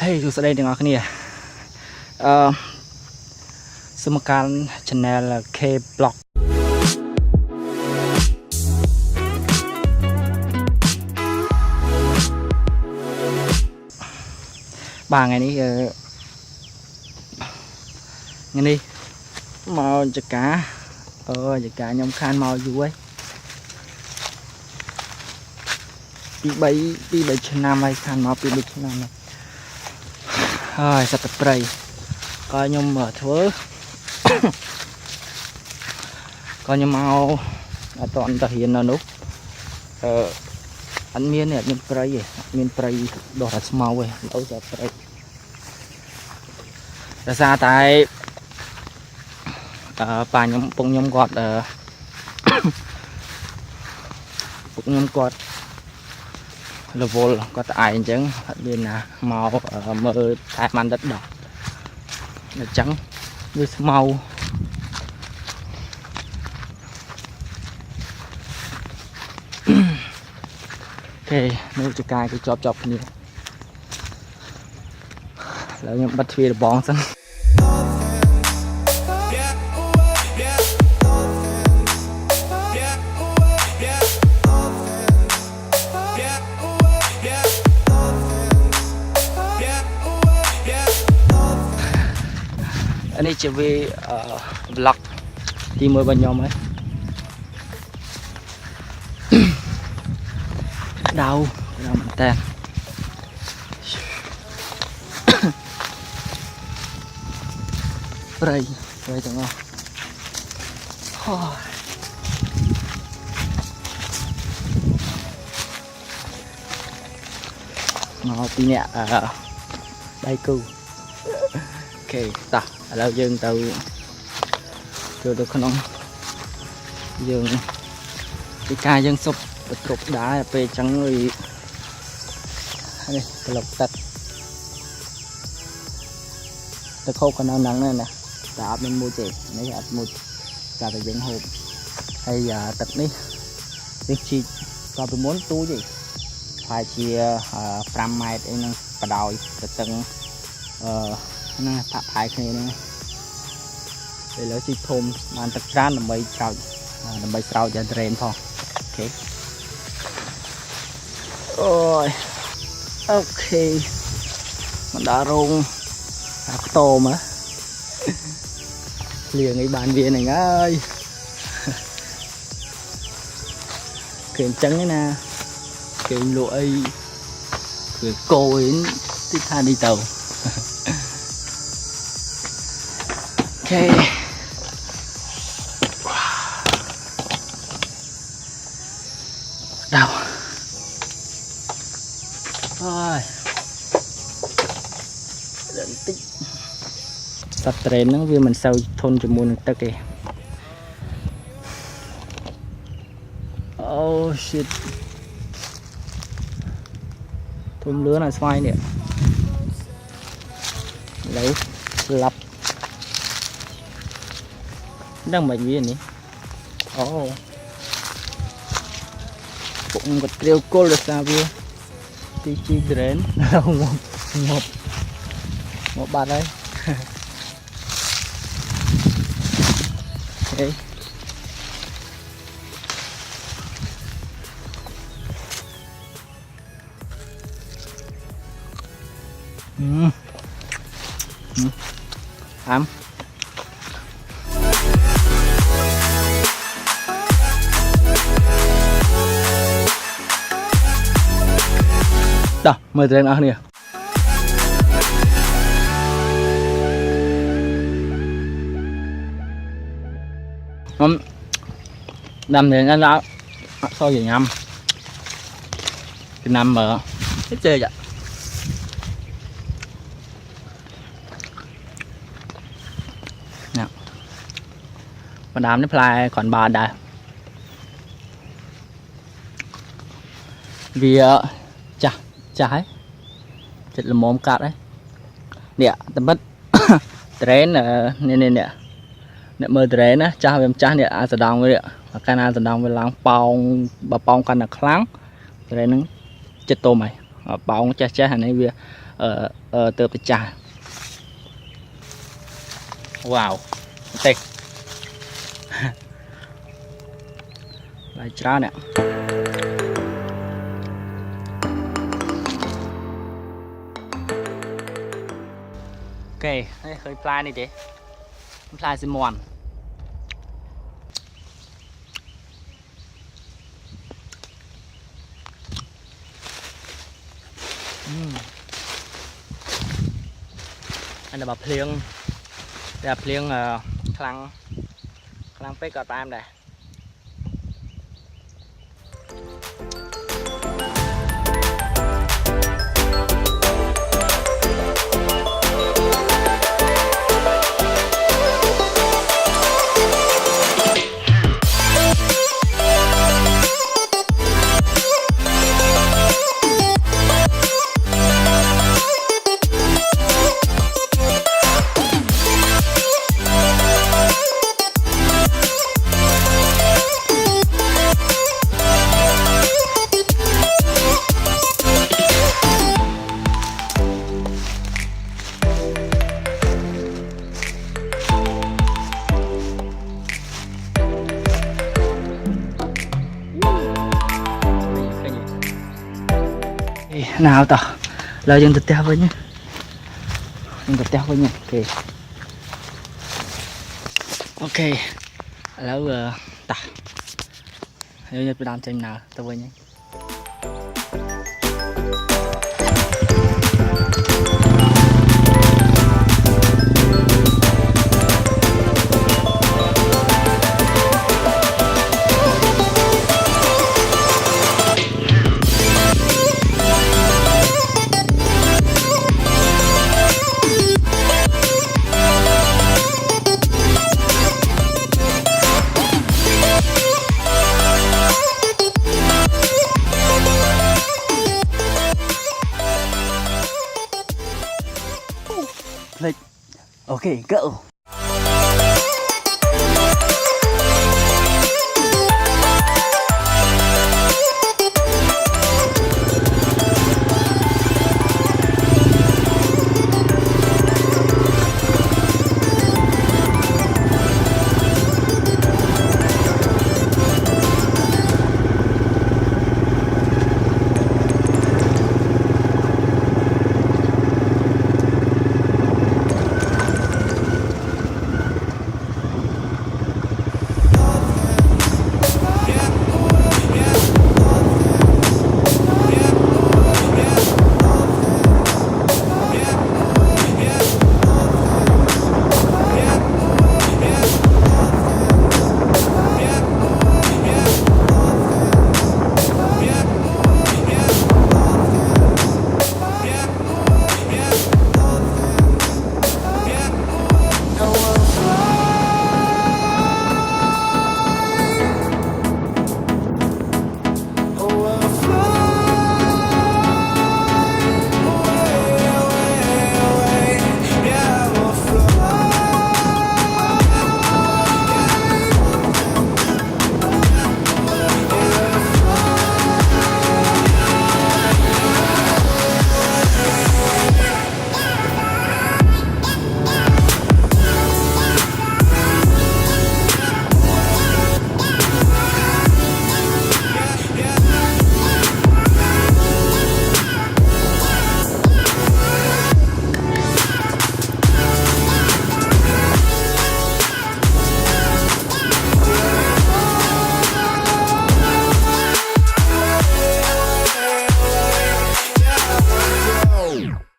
Hey, tôi sẽ đây denganគ្នាសូមមកកាន់ channel K Block បាទថ្ងៃនេះមកចកាចកាខ្ញុំខានមកយូរហើយពី3ឆ្នាំហើយខានមកពី3ឆ្នាំហើយសត្វព្រៃក៏ខ្ញុំធ្វើក៏ខ្ញុំមកអត់តន់ទៅរៀននៅនោះអត់មានព្រៃទេអត់មានព្រៃដុះតែស្មៅទេអូតែព្រៃដោយសារតែប៉ាខ្ញុំពុកខ្ញុំគាត់រវល់គាត់តែឯងអញ្ចឹងអត់មានណាមកមើលតែបានដិតដោះអញ្ចឹងវាស្មៅអូខេនោះចកាយគេជាប់គ្នាឥឡូវខ្ញុំបិទទ្វាររបងសិននេះជាវី vlog ទី1របស់ខ្ញុំហើយដៅមែនតើព្រៃទាំងអស់មកពីអ្នកដៃគូអូខេតោះឥឡូវយើងទៅចូលទៅក្នុងយើងពីការយើងសុបគ្រប់ដែរពេលអញ្ចឹងនេះក្លុកទឹកខោកនៅហ្នឹងណាតែអត់មានមួយទេនេះអត់មួយតែយើងហូបហើយទឹកនេះយើងជីកក៏ពីមុនទូចទេហើយជា5ម៉ែត្រអីហ្នឹងបដោយទៅតឹងហ្នឹងថាផាយគ្នាហ្នឹងឥឡូវជីកធំបានទឹកច្រើនដើម្បីស្រោចយ៉ាងត្រេនផងអូខេអូខេមកដល់រោងខ្ទមលៀងឲ្យបានវាហ្នឹងហើយគេអញ្ចឹងណាគេលក់អីគឺគោអីទីថានេះទៅអូខេđau rồi đến tích sạch trền nó vì mình sau thôn cho muôn tất kì oh shit thôn lứa là xoay nè lấy lập đang bệnh gì nhỉ oh cũng có kêu cô là sao vậy tí chi đến một bạn đấy okay. Ấm đó mời tụi em nè đâm thì anh đã so gì nhầm cái năm mà hết chơi vậy nè mà đám nó fly còn bà đây vì trái thật là mồm cát đấy nè tầm bắt trén nè mơ trén á cha em cha nè à sờ đong với nè cana sờ đong với láng pong bà pong cana kháng trén nó chết tô mày bóng cha cha này việc từ bị trả wow tê lại trả nè ok khơi pla đi thế pla xin mòn anh là bà phliêng đây là phliêng khăn phết cỏ tam đây nào tao lời dân thực theo với nhé dân thực theo với nhé ok lâu ta nếu như tôi làm xem nào tao với nhé ok go